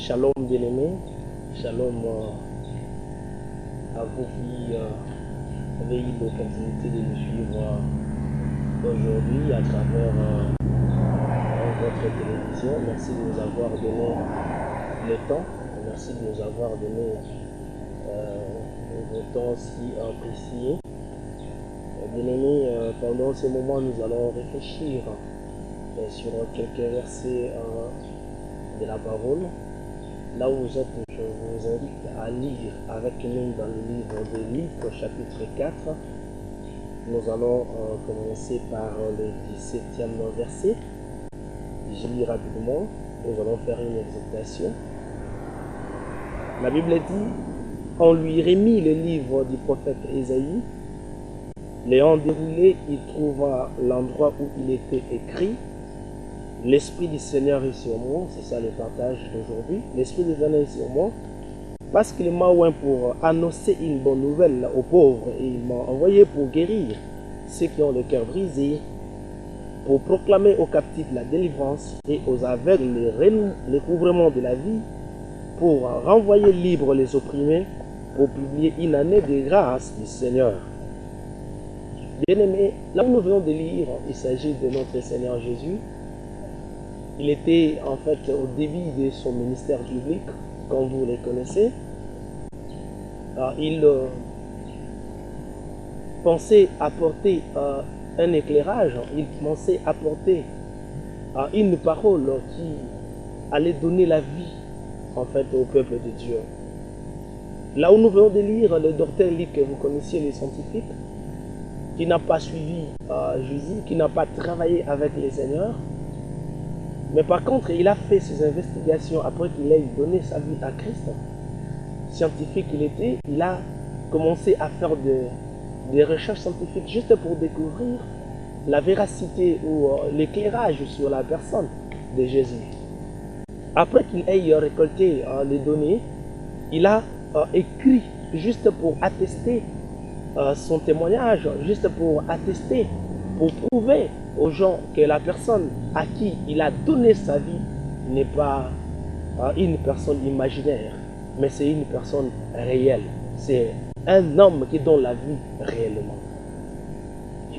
Shalom bien-aimés, shalom à vous qui avez eu l'opportunité de nous suivre aujourd'hui à travers votre télévision. Merci de nous avoir donné le temps, merci de nous avoir donné vos temps si précis. Bien-aimés, pendant ce moment, nous allons réfléchir sur quelques versets de la parole. Là où vous êtes, je vous invite à lire avec nous dans le livre de Luc, chapitre 4. Nous allons commencer par le 17e verset. Je lis rapidement. Nous allons faire une exhortation. La Bible dit, on lui remit le livre du prophète Ésaïe. L'ayant déroulé, il trouva l'endroit où il était écrit. L'Esprit du Seigneur est sur moi, c'est ça le partage d'aujourd'hui. L'Esprit du Seigneur est sur moi, parce qu'il m'a oint pour annoncer une bonne nouvelle aux pauvres, et il m'a envoyé pour guérir ceux qui ont le cœur brisé, pour proclamer aux captifs la délivrance et aux aveugles le recouvrement de la vie, pour renvoyer libres les opprimés, pour publier une année de grâce du Seigneur. Bien-aimés, là où nous venons de lire, il s'agit de notre Seigneur Jésus. Il était en fait au début de son ministère public, comme vous le connaissez. Il pensait apporter un éclairage, il pensait apporter une parole qui allait donner la vie en fait au peuple de Dieu. Là où nous venons de lire le docteur Luc, que vous connaissiez, les scientifiques, qui n'a pas suivi Jésus, qui n'a pas travaillé avec les seigneurs. Mais par contre, il a fait ses investigations après qu'il ait donné sa vie à Christ. Scientifique il était, il a commencé à faire des recherches scientifiques juste pour découvrir la véracité ou l'éclairage sur la personne de Jésus. Après qu'il ait récolté les données, il a écrit juste pour attester son témoignage, juste pour attester, pour prouver aux gens que la personne à qui il a donné sa vie n'est pas une personne imaginaire, mais c'est une personne réelle. C'est un homme qui donne la vie réellement.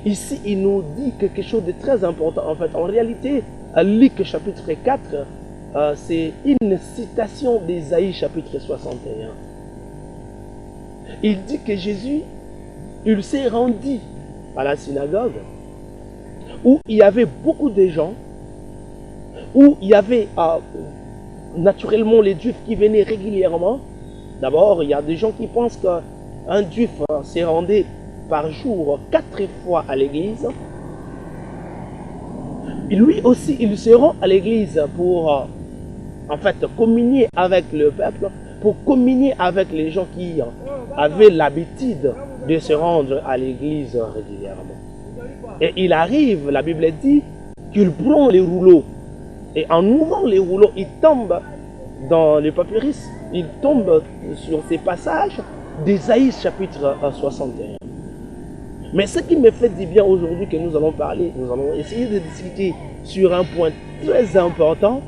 Ici, il nous dit quelque chose de très important. En fait, en réalité, à Luc chapitre 4, c'est une citation d'Ésaïe chapitre 61. Il dit que Jésus, il s'est rendu à la synagogue où il y avait beaucoup de gens, où il y avait naturellement les Juifs qui venaient régulièrement. D'abord, il y a des gens qui pensent qu'un Juif se rendait par jour 4 fois à l'église. Lui aussi, il se rend à l'église pour en fait communier avec le peuple, pour communier avec les gens qui avaient l'habitude de se rendre à l'église régulièrement. Et il arrive, la Bible dit, qu'il prend les rouleaux. Et en ouvrant les rouleaux, il tombe dans le papyrus, il tombe sur ces passages d'Ésaïe chapitre 61. Mais ce qui me fait du bien aujourd'hui que nous allons parler, nous allons essayer de discuter sur un point très important.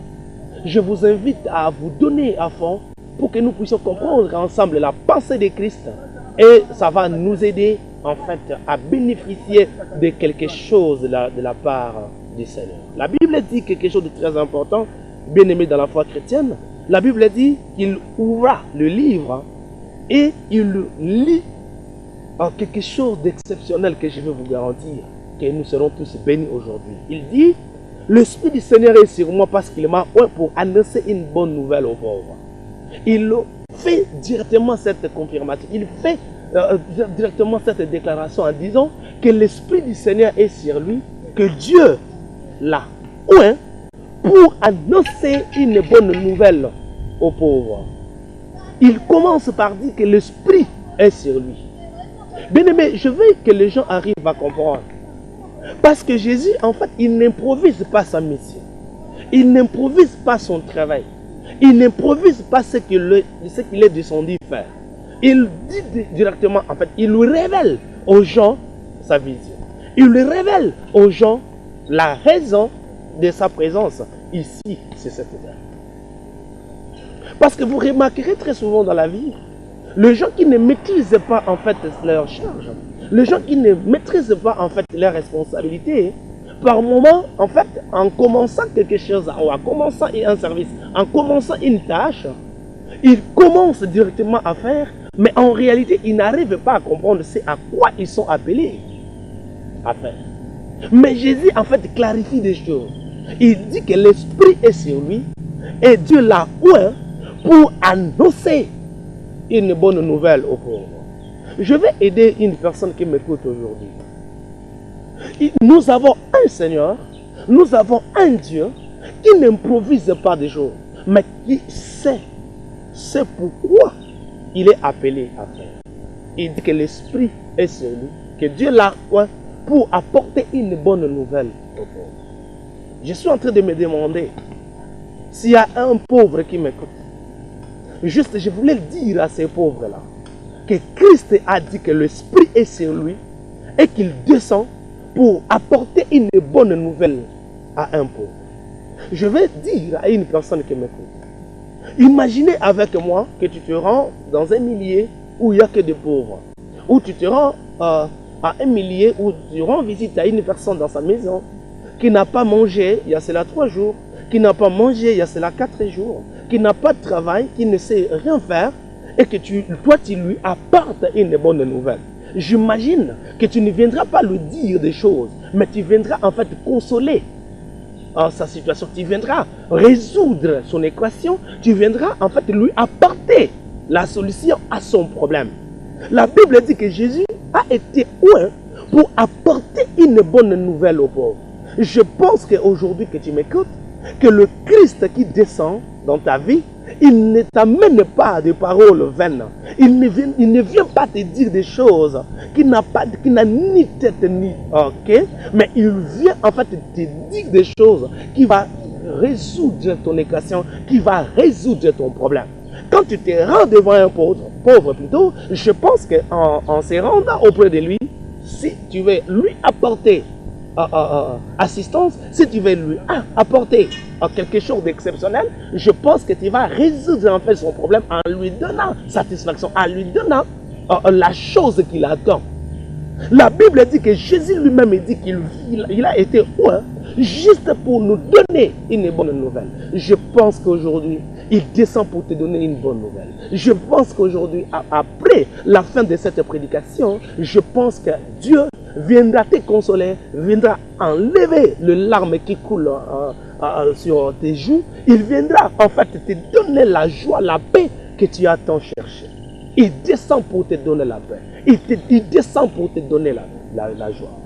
Je vous invite à vous donner à fond pour que nous puissions comprendre ensemble la pensée de Christ. Et ça va nous aider en fait à bénéficier de quelque chose de la part du Seigneur. La Bible dit quelque chose de très important, bien aimé dans la foi chrétienne. La Bible dit qu'il ouvra le livre et il lit quelque chose d'exceptionnel que je veux vous garantir, que nous serons tous bénis aujourd'hui. Il dit, l'Esprit du Seigneur est sur moi parce qu'il m'a oint pour annoncer une bonne nouvelle aux pauvres. Il fait directement cette confirmation, il fait directement cette déclaration en disant que l'Esprit du Seigneur est sur lui, que Dieu l'a oint pour annoncer une bonne nouvelle aux pauvres. Il commence par dire que l'Esprit est sur lui. Bien aimé, je veux que les gens arrivent à comprendre. Parce que Jésus, en fait, il n'improvise pas sa mission. Il n'improvise pas son travail. Il n'improvise pas ce qu'il est descendu faire. Il dit directement, en fait, il lui révèle aux gens sa vision. Il lui révèle aux gens la raison de sa présence ici, c'est cette terre. Parce que vous remarquerez très souvent dans la vie, les gens qui ne maîtrisent pas en fait leur charge, les gens qui ne maîtrisent pas en fait leurs responsabilités, par moment, en fait, en commençant quelque chose, ou en commençant un service, en commençant une tâche, ils commencent directement à faire, mais en réalité, ils n'arrivent pas à comprendre c'est à quoi ils sont appelés à faire. Mais Jésus, en fait, clarifie des choses. Il dit que l'Esprit est sur lui et Dieu l'a oint pour annoncer une bonne nouvelle aux pauvres. Je vais aider une personne qui m'écoute aujourd'hui. Nous avons un Seigneur, nous avons un Dieu qui n'improvise pas des choses, mais qui sait pourquoi il est appelé à faire. Il dit que l'Esprit est sur lui, que Dieu l'a oint pour apporter une bonne nouvelle aux pauvres. Je suis en train de me demander s'il y a un pauvre qui m'écoute. Juste, je voulais dire à ces pauvres-là que Christ a dit que l'Esprit est sur lui et qu'il descend pour apporter une bonne nouvelle à un pauvre. Je vais dire à une personne qui m'écoute. Imaginez avec moi que tu te rends dans un milieu où il n'y a que des pauvres. Ou tu te rends à un milieu où tu rends visite à une personne dans sa maison qui n'a pas mangé il y a cela 3 jours, qui n'a pas mangé il y a cela 4 jours, qui n'a pas de travail, qui ne sait rien faire, et que toi tu lui apportes une bonne nouvelle. J'imagine que tu ne viendras pas lui dire des choses, mais tu viendras en fait consoler sa situation, tu viendras résoudre son équation, tu viendras en fait lui apporter la solution à son problème. La Bible dit que Jésus a été oint pour apporter une bonne nouvelle aux pauvres. Je pense qu'aujourd'hui que tu m'écoutes, que le Christ qui descend dans ta vie, il ne t'amène pas des paroles vaines. Il ne vient pas te dire des choses qui n'a ni tête ni queue, mais il vient en fait te dire des choses qui vont résoudre ton équation, qui va résoudre ton problème. Quand tu te rends devant un pauvre plutôt, je pense qu'en se rendant auprès de lui, si tu veux lui apporter assistance, si tu veux lui apporter quelque chose d'exceptionnel, je pense que tu vas résoudre en fait son problème en lui donnant satisfaction, en lui donnant la chose qu'il attend. La Bible dit que Jésus lui-même dit qu'il a été oint juste pour nous donner une bonne nouvelle. Je pense qu'aujourd'hui, il descend pour te donner une bonne nouvelle. Je pense qu'aujourd'hui, après la fin de cette prédication, je pense que Dieu viendra te consoler, viendra enlever le larme qui coule sur tes joues. Il viendra en fait te donner la joie, la paix que tu as tant cherché. Il descend pour te donner la paix. Il descend pour te donner la joie.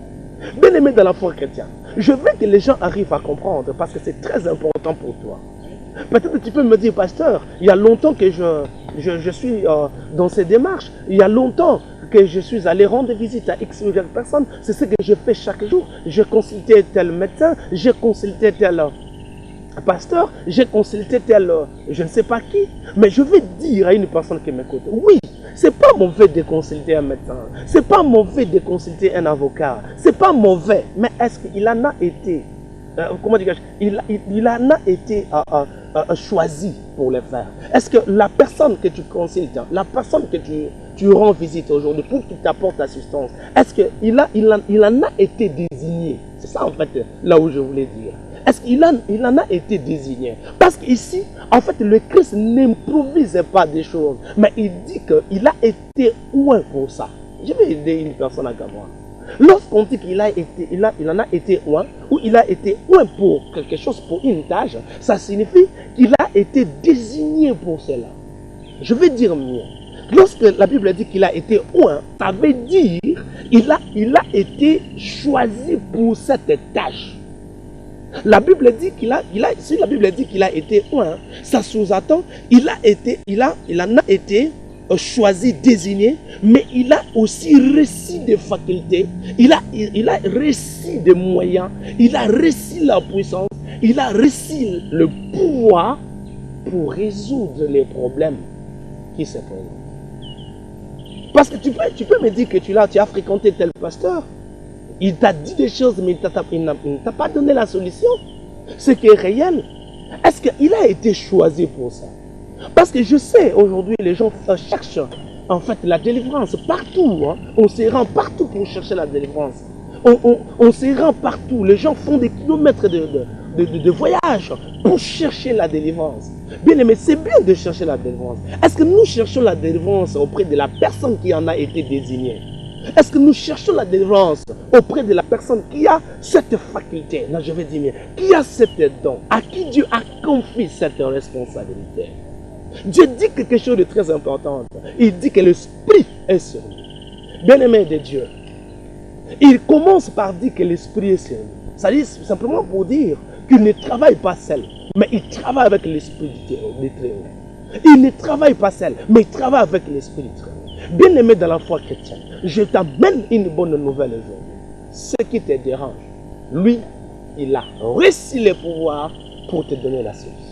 Bien-aimé dans la foi chrétienne, je veux que les gens arrivent à comprendre parce que c'est très important pour toi. Peut-être que tu peux me dire, pasteur, il y a longtemps que je suis dans ces démarches. Il y a longtemps que je suis allé rendre visite à X ou Y personnes. C'est ce que je fais chaque jour. J'ai consulté tel médecin, j'ai consulté tel pasteur, j'ai consulté tel je ne sais pas qui. Mais je vais dire à une personne qui m'écoute, oui, c'est pas mauvais de consulter un médecin, c'est pas mauvais de consulter un avocat, c'est pas mauvais, mais est-ce qu'il en a été comment dirais-je, il en a été choisi pour le faire. Est-ce que la personne que tu consultes, la personne que tu rends visite aujourd'hui pour qu'il t'apporte assistance, est-ce qu'il en a été désigné? C'est ça en fait là où je voulais dire. Est-ce qu'il en a été désigné? Parce qu'ici, en fait, le Christ n'improvise pas des choses, mais il dit qu'il a été oint pour ça. Je vais aider une personne à comprendre. Lorsqu'on dit qu'il en a été oint, ou il a été oint pour quelque chose, pour une tâche, ça signifie qu'il a été désigné pour cela. Je vais dire mieux. Lorsque la Bible dit qu'il a été oint, ça veut dire qu'il a été choisi pour cette tâche. La Bible dit si la Bible dit qu'il a été oint, ça sous-entend il en a été choisi, désigné, mais il a aussi reçu des facultés, il a reçu des moyens, il a reçu la puissance, il a reçu le pouvoir pour résoudre les problèmes qui se présentent. Parce que tu peux me dire que tu as fréquenté tel pasteur, il t'a dit des choses, mais il ne t'a pas donné la solution. Ce qui est réel, est-ce qu'il a été choisi pour ça? Parce que je sais, aujourd'hui, les gens cherchent en fait la délivrance partout. Hein. On se rend partout pour chercher la délivrance. On se rend partout. Les gens font des kilomètres de voyage pour chercher la délivrance. Bien aimé, c'est bien de chercher la délivrance. Est-ce que nous cherchons la délivrance auprès de la personne qui en a été désignée? Est-ce que nous cherchons la délivrance auprès de la personne qui a cette faculté? Non, je vais dire bien, qui a cette don, à qui Dieu a confié cette responsabilité? Dieu dit quelque chose de très important. Il dit que l'Esprit est sur lui. Bien-aimé de Dieu, il commence par dire que l'Esprit est sur lui. Ça dit simplement pour dire qu'il ne travaille pas seul, mais il travaille avec l'Esprit du Très-Haut. Il ne travaille pas seul, mais il travaille avec l'Esprit du Très-Haut. Bien-aimé dans la foi chrétienne, je t'amène une bonne nouvelle aujourd'hui. Ce qui te dérange, lui, il a reçu le pouvoir pour te donner la solution.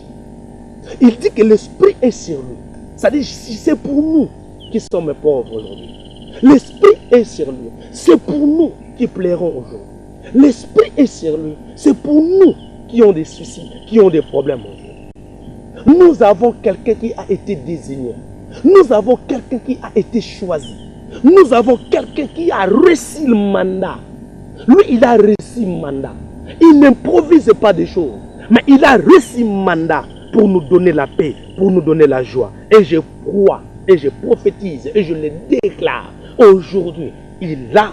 Il dit que l'Esprit est sur lui. C'est-à-dire, c'est pour nous qui sommes pauvres aujourd'hui. L'Esprit est sur lui. C'est pour nous qui plairons aujourd'hui. L'Esprit est sur lui. C'est pour nous qui ont des soucis, qui ont des problèmes aujourd'hui. Nous avons quelqu'un qui a été désigné. Nous avons quelqu'un qui a été choisi. Nous avons quelqu'un qui a reçu le mandat. Lui, il a reçu le mandat. Il n'improvise pas des choses. Mais il a reçu le mandat pour nous donner la paix, pour nous donner la joie. Et je crois, et je prophétise, et je le déclare. Aujourd'hui, il a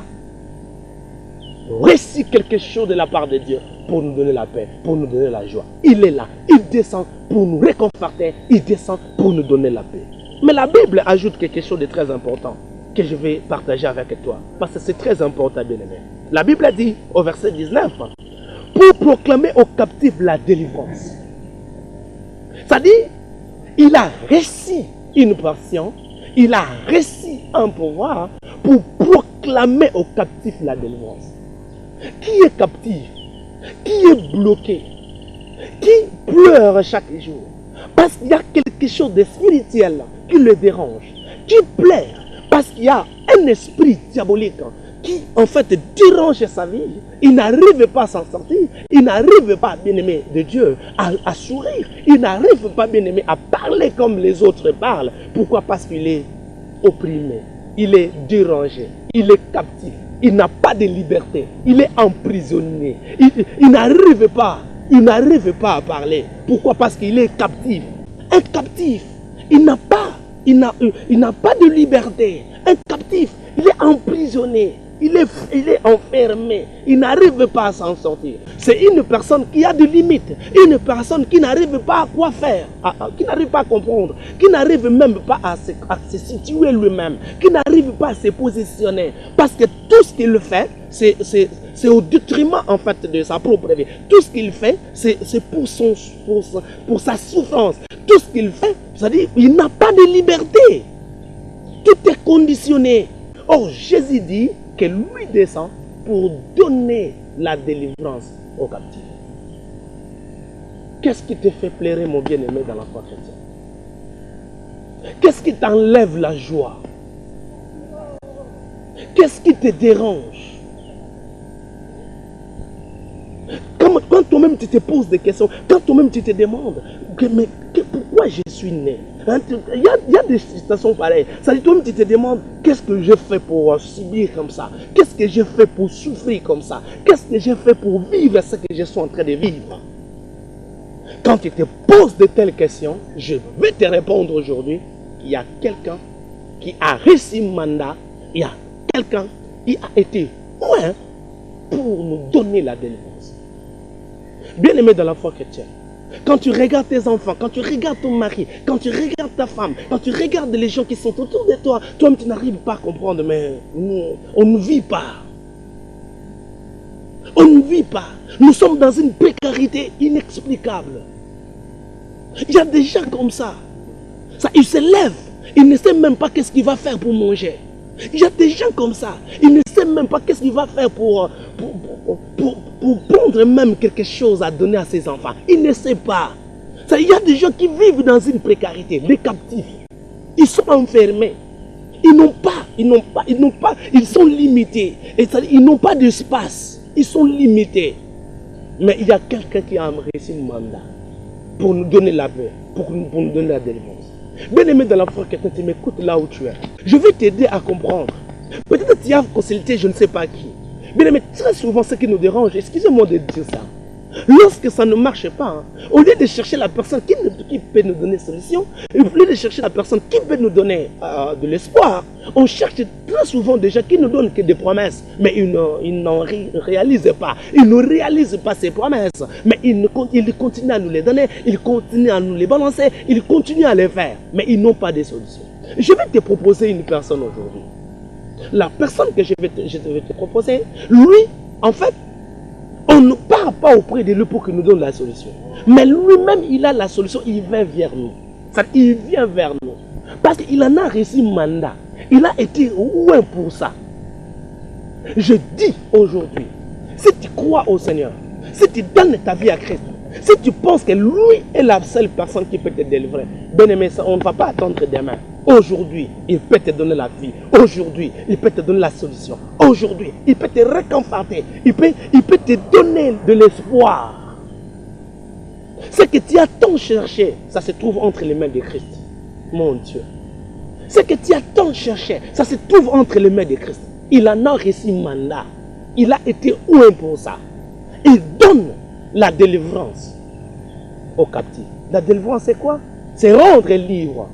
reçu quelque chose de la part de Dieu pour nous donner la paix, pour nous donner la joie. Il est là, il descend pour nous réconforter, il descend pour nous donner la paix. Mais la Bible ajoute quelque chose de très important que je vais partager avec toi, parce que c'est très important, bien-aimé. La Bible a dit au verset 19, pour proclamer aux captifs la délivrance. C'est-à-dire, il a reçu une portion, il a reçu un pouvoir pour proclamer aux captifs la délivrance. Qui est captif? Qui est bloqué? Qui pleure chaque jour? Parce qu'il y a quelque chose de spirituel qui le dérange, qui pleure, parce qu'il y a un esprit diabolique qui en fait dérange sa vie. Il n'arrive pas à s'en sortir. Il n'arrive pas, bien-aimé de Dieu, à sourire. Il n'arrive pas, bien-aimé, à parler comme les autres parlent. Pourquoi? Parce qu'il est opprimé. Il est dérangé. Il est captif. Il n'a pas de liberté. Il est emprisonné. Il n'arrive pas. Il n'arrive pas à parler. Pourquoi? Parce qu'il est captif. Un captif, il n'a pas de liberté. Un captif, il est emprisonné. Il est enfermé. Il n'arrive pas à s'en sortir. C'est une personne qui a des limites. Une personne qui n'arrive pas à quoi faire. Qui n'arrive pas à comprendre. Qui n'arrive même pas à se situer lui-même. Qui n'arrive pas à se positionner. Parce que tout ce qu'il fait, c'est au détriment en fait de sa propre vie. Tout ce qu'il fait, c'est pour sa souffrance. Tout ce qu'il fait, c'est-à-dire il n'a pas de liberté. Tout est conditionné. Or, Jésus dit que lui descend pour donner la délivrance aux captifs. Qu'est-ce qui te fait pleurer, mon bien-aimé, dans la foi chrétienne? Qu'est-ce qui t'enlève la joie? Qu'est-ce qui te dérange? Quand toi-même tu te poses des questions, quand toi-même tu te demandes, pourquoi je suis né? Il y a des situations pareilles. Ça dit, toi-même tu te demandes, qu'est-ce que je fais pour subir comme ça? Qu'est-ce que je fais pour souffrir comme ça? Qu'est-ce que je fais pour vivre ce que je suis en train de vivre? Quand tu te poses de telles questions, je vais te répondre aujourd'hui. Il y a quelqu'un qui a reçu un mandat. Il y a quelqu'un qui a été loin pour nous donner la délivrance. Bien-aimé dans la foi chrétienne, quand tu regardes tes enfants, quand tu regardes ton mari, quand tu regardes ta femme, quand tu regardes les gens qui sont autour de toi, toi-même tu n'arrives pas à comprendre, mais on ne vit pas. On ne vit pas. Nous sommes dans une précarité inexplicable. Il y a des gens comme ça. Ils se lèvent, ils ne savent même pas qu'est-ce qu'il va faire pour manger. Il y a des gens comme ça, ils ne savent même pas qu'est-ce qu'il va faire pour prendre même quelque chose à donner à ses enfants. Ils ne savent pas. Il y a des gens qui vivent dans une précarité, des captifs. Ils sont enfermés. Ils sont limités. Ils n'ont pas d'espace. Ils sont limités. Mais il y a quelqu'un qui a reçu le mandat. pour nous donner la paix, pour nous donner la délivrance. Bien-aimé dans la foi, quelqu'un tu m'écoutes là où tu es. Je vais t'aider à comprendre. Peut-être que tu as consulté je ne sais pas qui. Bien-aimé, très souvent ce qui nous dérange, excusez-moi de dire ça, lorsque ça ne marche pas, au lieu de chercher la personne qui peut nous donner solution, au lieu de chercher la personne qui peut nous donner de l'espoir, on cherche très souvent des gens qui nous donnent que des promesses, mais ils n'en réalisent pas. Ils ne réalisent pas ces promesses, mais ils continuent à nous les donner, ils continuent à nous les balancer, ils continuent à les faire, mais ils n'ont pas de solution. Je vais te proposer une personne aujourd'hui. La personne que je vais te proposer, lui, en fait, on ne part pas auprès de lui pour qu'il nous donne la solution. Mais lui-même, il a la solution, il vient vers nous. Il vient vers nous. Parce qu'il en a reçu mandat. Il a été loin pour ça. Je dis aujourd'hui, si tu crois au Seigneur, si tu donnes ta vie à Christ, si tu penses que lui est la seule personne qui peut te délivrer, bien aimé, on ne va pas attendre demain. Aujourd'hui, il peut te donner la vie. Aujourd'hui, il peut te donner la solution. Aujourd'hui, il peut te réconforter. Il peut te donner de l'espoir. Ce que tu as tant cherché, ça se trouve entre les mains de Christ. Mon Dieu. Ce que tu as tant cherché, ça se trouve entre les mains de Christ. Il en a reçu mandat. Il a été loin pour ça. Il donne la délivrance aux captifs. La délivrance, c'est quoi? C'est rendre libre.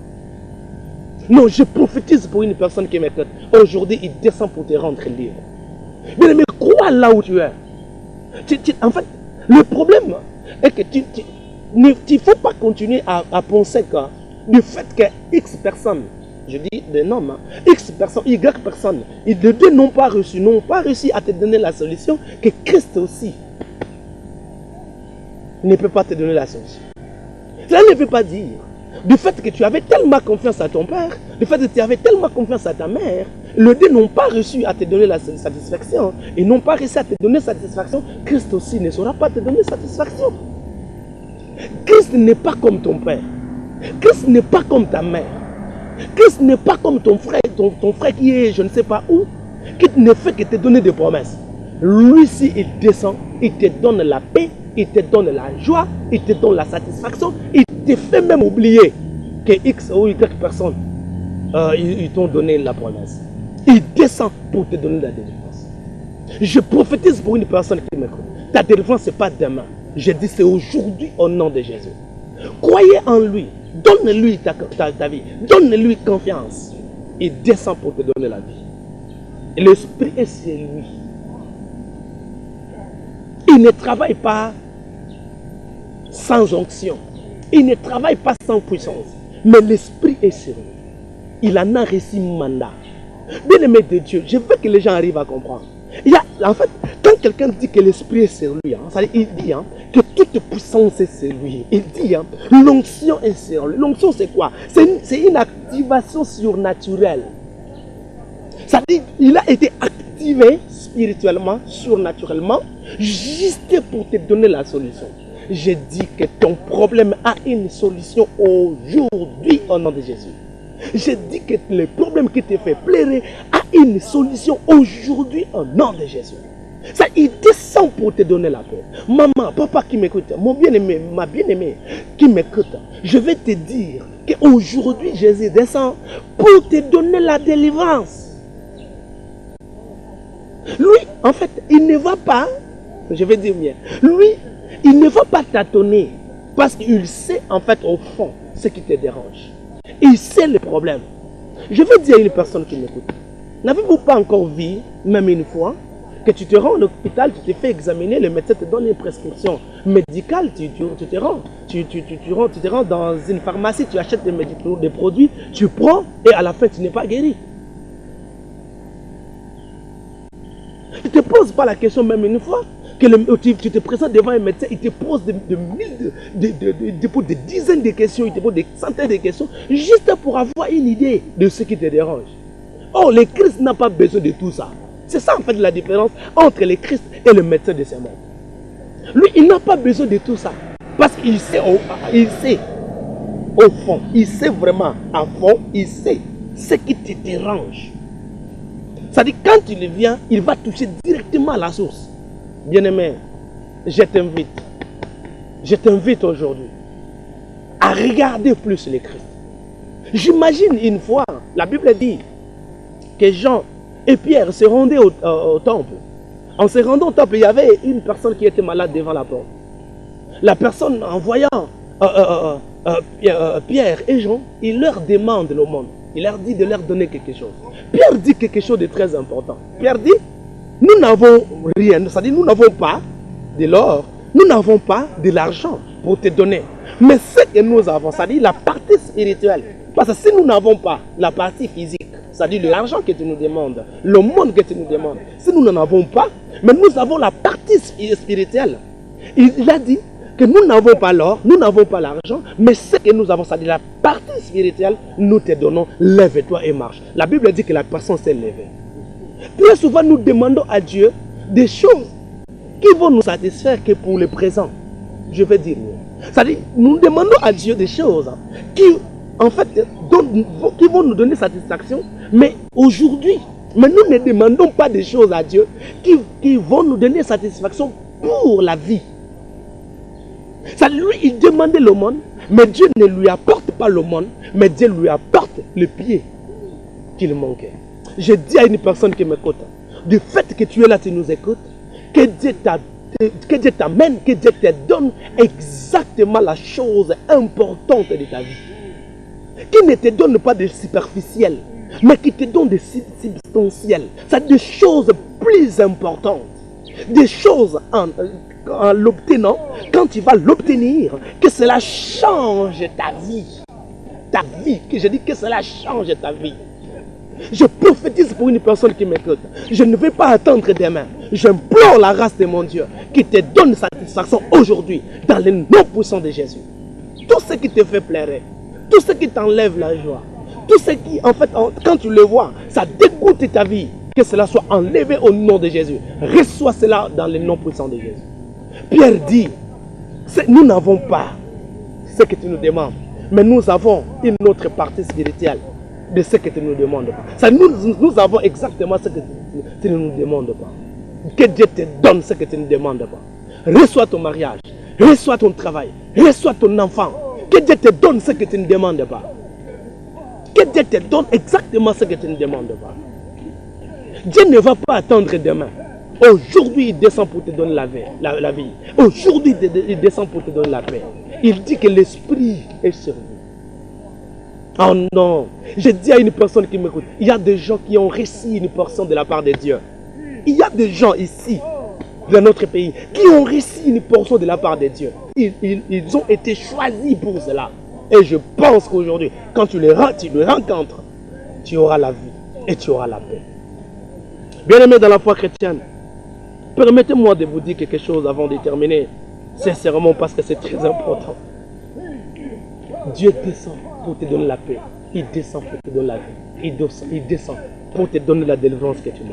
Non, je prophétise pour une personne qui m'écoute. Aujourd'hui, il descend pour te rendre libre. Bien aimé, crois là où tu es. En fait, le problème est que tu ne faut pas continuer à penser que du fait que X personnes, je dis des noms, X personnes, Y personnes, les deux n'ont pas réussi à te donner la solution, que Christ aussi ne peut pas te donner la solution. Cela ne veut pas dire du fait que tu avais tellement confiance à ton père, du fait que tu avais tellement confiance à ta mère, les deux n'ont pas réussi à te donner la satisfaction. Ils n'ont pas réussi à te donner satisfaction. Christ aussi ne saura pas te donner satisfaction. Christ n'est pas comme ton père. Christ n'est pas comme ta mère. Christ n'est pas comme ton frère qui est je ne sais pas où, qui ne fait que te donner des promesses. Lui, si il descend, il te donne la paix, il te donne la joie, il te donne la satisfaction, il te fait même oublier que X ou Y personnes, ils t'ont donné la promesse. Il descend pour te donner la délivrance. Je prophétise pour une personne qui m'écoute. Ta délivrance, ce n'est pas demain. Je dis c'est aujourd'hui au nom de Jésus. Croyez en lui. Donne-lui ta vie. Donne-lui confiance. Il descend pour te donner la vie. Et l'esprit est sur lui. Il ne travaille pas sans onction. Il ne travaille pas sans puissance. Mais l'esprit est sur lui. Il en a reçu mandat. Bien aimé de Dieu, je veux que les gens arrivent à comprendre. En fait, quand quelqu'un dit que l'esprit est sur lui, il dit que toute puissance est sur lui. Il dit l'onction est sur lui. L'onction c'est quoi? C'est une activation surnaturelle. Ça dit il a été activé spirituellement, surnaturellement, juste pour te donner la solution. Je dis que ton problème a une solution aujourd'hui au nom de Jésus. Je dis que le problème qui te fait pleurer a une solution aujourd'hui au nom de Jésus. Ça, il descend pour te donner la paix. Maman, papa qui m'écoute, mon bien-aimé, ma bien-aimée qui m'écoute, je vais te dire qu'aujourd'hui Jésus descend pour te donner la délivrance. Lui, en fait, il ne va pas, je vais dire bien, lui, il ne va pas tâtonner parce qu'il sait en fait au fond ce qui te dérange. Il sait le problème. Je veux dire à une personne qui m'écoute, n'avez-vous pas encore vu, même une fois, que tu te rends à l'hôpital, tu te fais examiner, le médecin te donne une prescription médicale, tu te rends dans une pharmacie, tu achètes des produits, tu prends et à la fin tu n'es pas guéri. Tu ne te poses pas la question même une fois que tu te présentes devant un médecin, il te pose des dizaines de questions, il te pose des centaines de questions, juste pour avoir une idée de ce qui te dérange. Oh, le Christ n'a pas besoin de tout ça. C'est ça en fait la différence entre le Christ et le médecin de ce monde. Lui, il n'a pas besoin de tout ça. Parce qu'il sait au fond, il sait vraiment à fond, il sait ce qui te dérange. C'est-à-dire quand tu viens, il va toucher directement à la source. Bien-aimé, je t'invite aujourd'hui à regarder plus le Christ. J'imagine une fois, la Bible dit que Jean et Pierre se rendaient au temple. En se rendant au temple, il y avait une personne qui était malade devant la porte. La personne, en voyant Pierre et Jean, il leur demande l'aumône. Il leur dit de leur donner quelque chose. Pierre dit quelque chose de très important. Pierre dit, nous n'avons rien, c'est-à-dire nous n'avons pas de l'or, nous n'avons pas de l'argent pour te donner. Mais ce que nous avons, c'est-à-dire la partie spirituelle. Parce que si nous n'avons pas la partie physique, c'est-à-dire l'argent que tu nous demandes, le monde que tu nous demandes, si nous n'en avons pas, mais nous avons la partie spirituelle. Il a dit que nous n'avons pas l'or, nous n'avons pas l'argent, mais ce que nous avons, c'est-à-dire la partie spirituelle, nous te donnons, lève-toi et marche. La Bible dit que la personne s'est levée. Très souvent, nous demandons à Dieu des choses qui vont nous satisfaire que pour le présent. Je vais dire, c'est-à-dire, nous demandons à Dieu des choses qui, en fait, qui vont nous donner satisfaction, mais aujourd'hui. Mais nous ne demandons pas des choses à Dieu qui vont nous donner satisfaction pour la vie. Ça, lui, il demandait l'aumône, mais Dieu ne lui apporte pas l'aumône, mais Dieu lui apporte le pied qu'il manquait. Je dis à une personne qui m'écoute, du fait que tu es là, tu nous écoutes, que Dieu t'amène, que Dieu te donne exactement la chose importante de ta vie. Qui ne te donne pas de superficiel, mais qui te donne des substantiels. C'est des choses plus importantes. Des choses en l'obtenant, quand tu vas l'obtenir, que cela change ta vie. Ta vie, que je dis que cela change ta vie. Je prophétise pour une personne qui m'écoute. Je ne vais pas attendre demain. J'implore la grâce de mon Dieu qui te donne satisfaction aujourd'hui dans le nom puissant de Jésus. Tout ce qui te fait plaire, tout ce qui t'enlève la joie, tout ce qui, en fait, quand tu le vois, ça dégoûte ta vie. Que cela soit enlevé au nom de Jésus. Reçois cela dans le nom puissant de Jésus. Pierre dit, nous n'avons pas ce que tu nous demandes, mais nous avons une autre partie spirituelle de ce que tu nous demandes pas. Ça, nous avons exactement ce que tu ne nous demandes pas. Que Dieu te donne ce que tu ne demandes pas. Reçois ton mariage, reçois ton travail, reçois ton enfant. Que Dieu te donne ce que tu ne demandes pas. Que Dieu te donne exactement ce que tu ne demandes pas. Dieu ne va pas attendre demain. Aujourd'hui, il descend pour te donner la vie. Aujourd'hui, il descend pour te donner la paix. Il dit que l'esprit est sur vous. Oh non, je dis à une personne qui m'écoute, il y a des gens qui ont reçu une portion de la part de Dieu. Il y a des gens ici, dans notre pays, qui ont reçu une portion de la part de Dieu. Ils ont été choisis pour cela. Et je pense qu'aujourd'hui, quand tu les rencontres, tu auras la vie et tu auras la paix. Bien-aimés dans la foi chrétienne, permettez-moi de vous dire quelque chose avant de terminer, sincèrement, parce que c'est très important. Dieu descend pour te donner la paix. Il descend pour te donner la vie. Il descend pour te donner la délivrance que tu veux.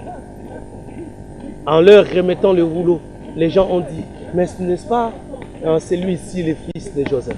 En leur remettant le rouleau, les gens ont dit, mais n'est-ce pas celui-ci le fils de Joseph?